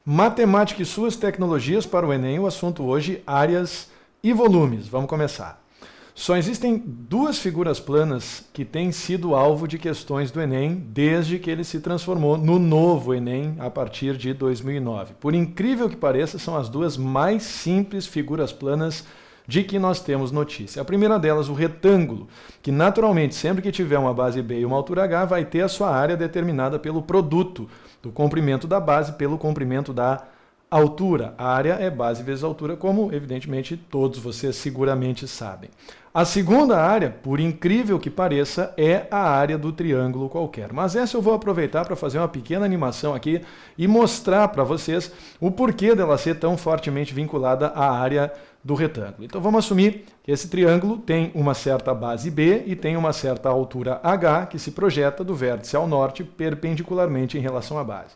Matemática e suas tecnologias para o Enem, o assunto hoje, áreas e volumes. Vamos começar. Só existem duas figuras planas que têm sido alvo de questões do Enem desde que ele se transformou no novo Enem a partir de 2009. Por incrível que pareça, são as duas mais simples figuras planas de que nós temos notícia. A primeira delas, o retângulo, que naturalmente, sempre que tiver uma base B e uma altura H, vai ter a sua área determinada pelo produto do comprimento da base pelo comprimento da altura. A área é base vezes altura, como evidentemente todos vocês seguramente sabem. A segunda área, por incrível que pareça, é a área do triângulo qualquer. Mas essa eu vou aproveitar para fazer uma pequena animação aqui e mostrar para vocês o porquê dela ser tão fortemente vinculada à área do retângulo. Então vamos assumir que esse triângulo tem uma certa base B e tem uma certa altura H que se projeta do vértice ao norte perpendicularmente em relação à base.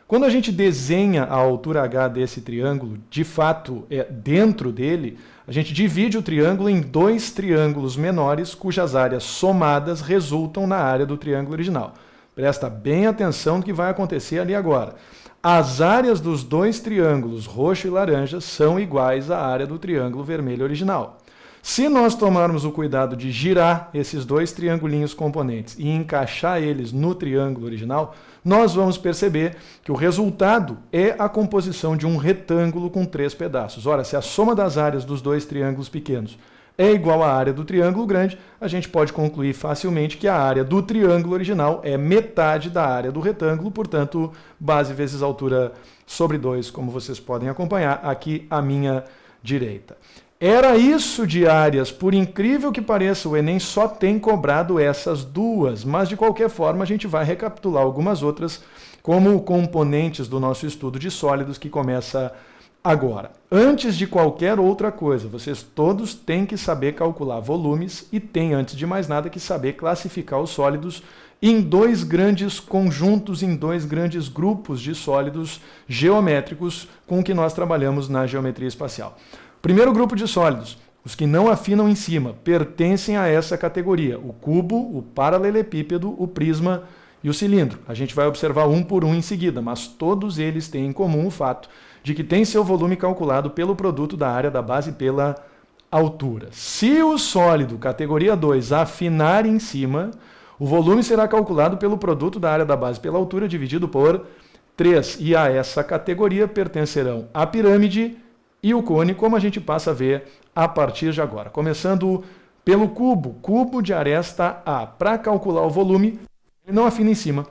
Quando a gente desenha a altura H desse triângulo, de fato, dentro dele, a gente divide o triângulo em dois triângulos menores cujas áreas somadas resultam na área do triângulo original. Presta bem atenção no que vai acontecer ali agora. As áreas dos dois triângulos roxo e laranja são iguais à área do triângulo vermelho original. Se nós tomarmos o cuidado de girar esses dois triangulinhos componentes e encaixar eles no triângulo original, nós vamos perceber que o resultado é a composição de um retângulo com três pedaços. Ora, se a soma das áreas dos dois triângulos pequenos é igual à área do triângulo grande, a gente pode concluir facilmente que a área do triângulo original é metade da área do retângulo, portanto, base vezes altura sobre 2, como vocês podem acompanhar aqui à minha direita. Era isso de áreas, por incrível que pareça, o Enem só tem cobrado essas duas, mas de qualquer forma a gente vai recapitular algumas outras como componentes do nosso estudo de sólidos que começa agora. Antes de qualquer outra coisa, vocês todos têm que saber calcular volumes e têm, antes de mais nada, que saber classificar os sólidos em dois grandes conjuntos, em dois grandes grupos de sólidos geométricos com que nós trabalhamos na geometria espacial. Primeiro grupo de sólidos, os que não afinam em cima, pertencem a essa categoria: o cubo, o paralelepípedo, o prisma e o cilindro. A gente vai observar um por um em seguida, mas todos eles têm em comum o fato de que tem seu volume calculado pelo produto da área da base pela altura. Se o sólido, categoria 2, afinar em cima, o volume será calculado pelo produto da área da base pela altura dividido por 3. E a essa categoria pertencerão a pirâmide e o cone, como a gente passa a ver a partir de agora. Começando pelo cubo, cubo de aresta A. Para calcular o volume, ele não afina em cima,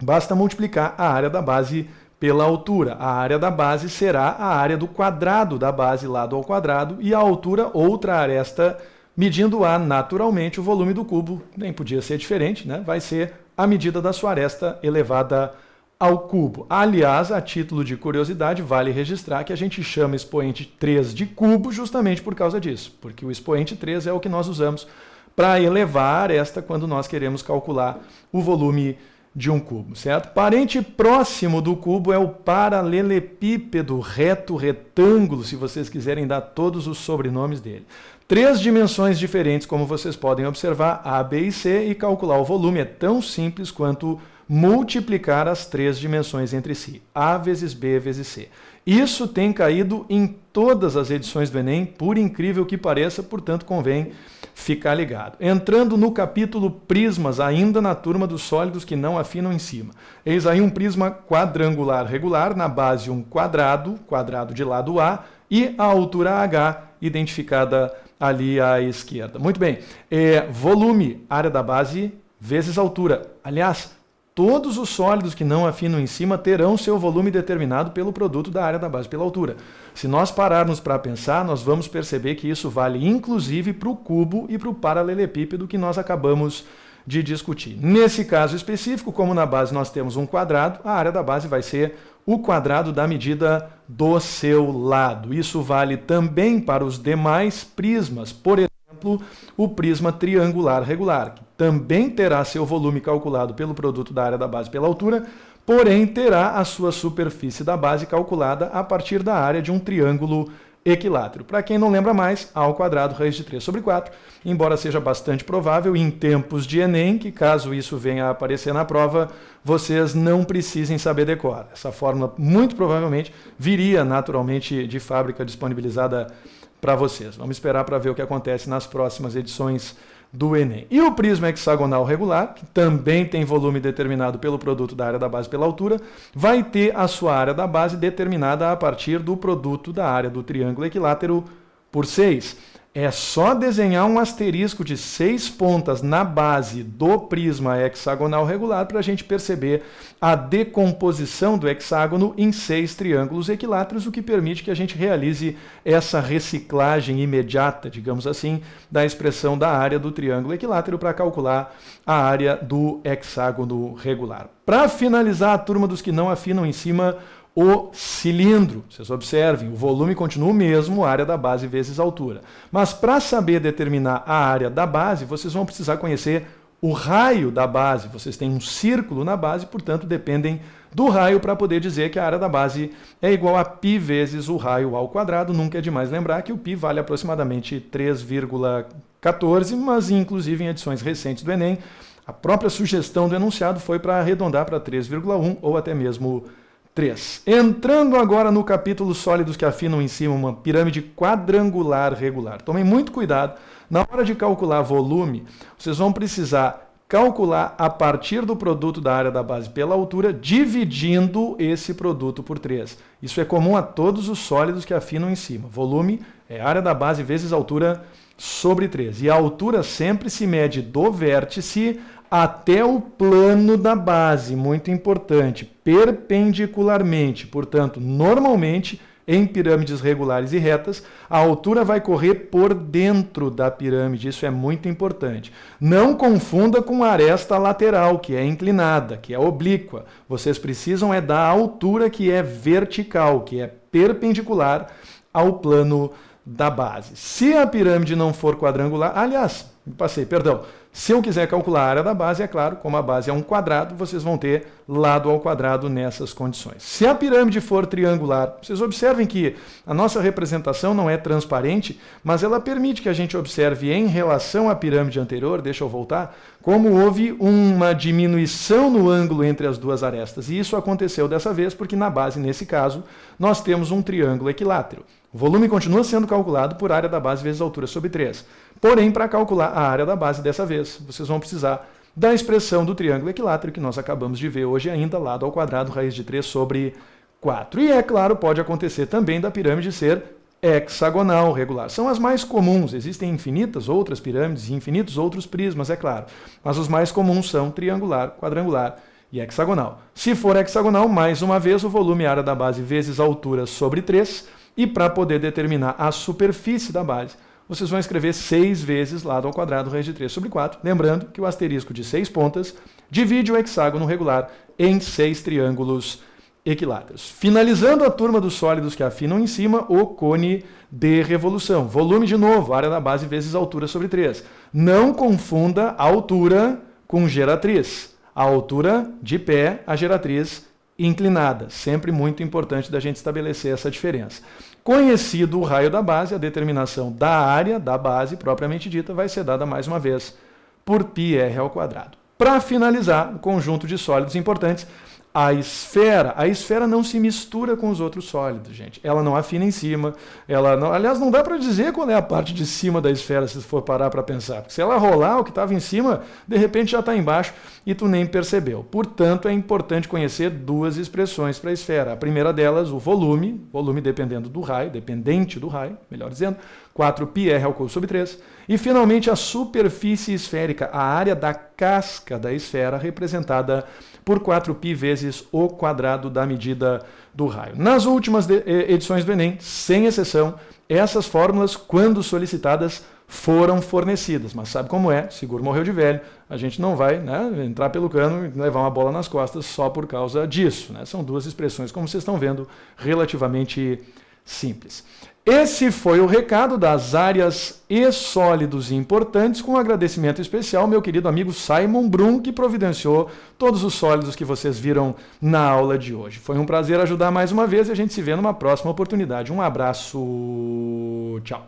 basta multiplicar a área da base pela altura. A área da base será a área do quadrado da base lado ao quadrado e a altura outra aresta, medindo A naturalmente o volume do cubo, nem podia ser diferente, né? Vai ser a medida da sua aresta elevada ao cubo. Aliás, a título de curiosidade, vale registrar que a gente chama expoente 3 de cubo justamente por causa disso, porque o expoente 3 é o que nós usamos para elevar a aresta quando nós queremos calcular o volume de um cubo, certo? Parente próximo do cubo é o paralelepípedo, reto, retângulo, se vocês quiserem dar todos os sobrenomes dele. Três dimensões diferentes, como vocês podem observar, A, B e C, e calcular o volume é tão simples quanto multiplicar as três dimensões entre si, A vezes B vezes C. Isso tem caído em todas as edições do Enem, por incrível que pareça, portanto convém ficar ligado. Entrando no capítulo prismas, ainda na turma dos sólidos que não afinam em cima. Eis aí um prisma quadrangular regular, na base um quadrado, quadrado de lado A, e a altura H, identificada ali à esquerda. Muito bem, volume, área da base, vezes altura. Aliás, todos os sólidos que não afinam em cima terão seu volume determinado pelo produto da área da base pela altura. Se nós pararmos para pensar, nós vamos perceber que isso vale inclusive para o cubo e para o paralelepípedo que nós acabamos de discutir. Nesse caso específico, como na base nós temos um quadrado, a área da base vai ser o quadrado da medida do seu lado. Isso vale também para os demais prismas, por exemplo, o prisma triangular regular, que também terá seu volume calculado pelo produto da área da base pela altura, porém terá a sua superfície da base calculada a partir da área de um triângulo equilátero. Para quem não lembra mais, A ao quadrado raiz de 3 sobre 4, embora seja bastante provável em tempos de Enem, que caso isso venha a aparecer na prova, vocês não precisem saber decorar. Essa fórmula muito provavelmente viria naturalmente de fábrica disponibilizada para vocês. Vamos esperar para ver o que acontece nas próximas edições do Enem. E o prisma hexagonal regular, que também tem volume determinado pelo produto da área da base pela altura, vai ter a sua área da base determinada a partir do produto da área do triângulo equilátero por 6. É só desenhar um asterisco de 6 pontas na base do prisma hexagonal regular para a gente perceber a decomposição do hexágono em 6 triângulos equiláteros, o que permite que a gente realize essa reciclagem imediata, digamos assim, da expressão da área do triângulo equilátero para calcular a área do hexágono regular. Para finalizar, a turma dos que não afinam em cima, o cilindro. Vocês observem, o volume continua o mesmo, área da base vezes altura. Mas para saber determinar a área da base, vocês vão precisar conhecer o raio da base. Vocês têm um círculo na base, portanto, dependem do raio para poder dizer que a área da base é igual a π vezes o raio ao quadrado. Nunca é demais lembrar que o π vale aproximadamente 3,14, mas inclusive em edições recentes do Enem, a própria sugestão do enunciado foi para arredondar para 3,1 ou até mesmo 3. Entrando agora no capítulo sólidos que afinam em cima uma pirâmide quadrangular regular. Tomem muito cuidado, na hora de calcular volume, vocês vão precisar calcular a partir do produto da área da base pela altura, dividindo esse produto por 3. Isso é comum a todos os sólidos que afinam em cima. Volume é área da base vezes altura sobre 3. E a altura sempre se mede do vértice até o plano da base, muito importante, perpendicularmente. Portanto, normalmente, em pirâmides regulares e retas, a altura vai correr por dentro da pirâmide. Isso é muito importante. Não confunda com a aresta lateral, que é inclinada, que é oblíqua. Vocês precisam da altura que é vertical, que é perpendicular ao plano da base. Se a pirâmide não for quadrangular, aliás, se eu quiser calcular a área da base, é claro, como a base é um quadrado, vocês vão ter lado ao quadrado nessas condições. Se a pirâmide for triangular, vocês observem que a nossa representação não é transparente, mas ela permite que a gente observe em relação à pirâmide anterior, deixa eu voltar, como houve uma diminuição no ângulo entre as duas arestas. E isso aconteceu dessa vez porque na base, nesse caso, nós temos um triângulo equilátero. O volume continua sendo calculado por área da base vezes altura sobre 3. Porém, para calcular a área da base dessa vez, vocês vão precisar da expressão do triângulo equilátero que nós acabamos de ver hoje ainda, lado ao quadrado, raiz de 3 sobre 4. E é claro, pode acontecer também da pirâmide ser hexagonal regular. São as mais comuns, existem infinitas outras pirâmides e infinitos outros prismas, é claro. Mas os mais comuns são triangular, quadrangular e hexagonal. Se for hexagonal, mais uma vez, o volume área da base vezes altura sobre 3. E para poder determinar a superfície da base, vocês vão escrever 6 vezes lado ao quadrado raiz de 3 sobre 4, lembrando que o asterisco de 6 pontas divide o hexágono regular em 6 triângulos equiláteros. Finalizando a turma dos sólidos que afinam em cima, o cone de revolução. Volume de novo, área da base vezes altura sobre 3. Não confunda a altura com geratriz. A altura de pé, a geratriz inclinada. Sempre muito importante da gente estabelecer essa diferença. Conhecido o raio da base, a determinação da área da base propriamente dita vai ser dada mais uma vez por πr ao quadrado. Para finalizar, o conjunto de sólidos importantes, a esfera. A esfera não se mistura com os outros sólidos, gente. Ela não afina em cima. Aliás, não dá para dizer qual é a parte de cima da esfera, se for parar para pensar. Porque se ela rolar, o que estava em cima, de repente já está embaixo e tu nem percebeu. Portanto, é importante conhecer duas expressões para a esfera. A primeira delas, o volume dependente do raio, melhor dizendo, 4πr ao cubo sobre 3. E, finalmente, a superfície esférica, a área da casca da esfera, representada por 4π vezes o quadrado da medida do raio. Nas últimas edições do Enem, sem exceção, essas fórmulas, quando solicitadas, foram fornecidas. Mas sabe como é? Seguro morreu de velho. A gente não vai entrar pelo cano e levar uma bola nas costas só por causa disso. São duas expressões, como vocês estão vendo, relativamente simples. Esse foi o recado das áreas e sólidos e importantes, com um agradecimento especial ao meu querido amigo Simon Brum, que providenciou todos os sólidos que vocês viram na aula de hoje. Foi um prazer ajudar mais uma vez e a gente se vê numa próxima oportunidade. Um abraço, tchau.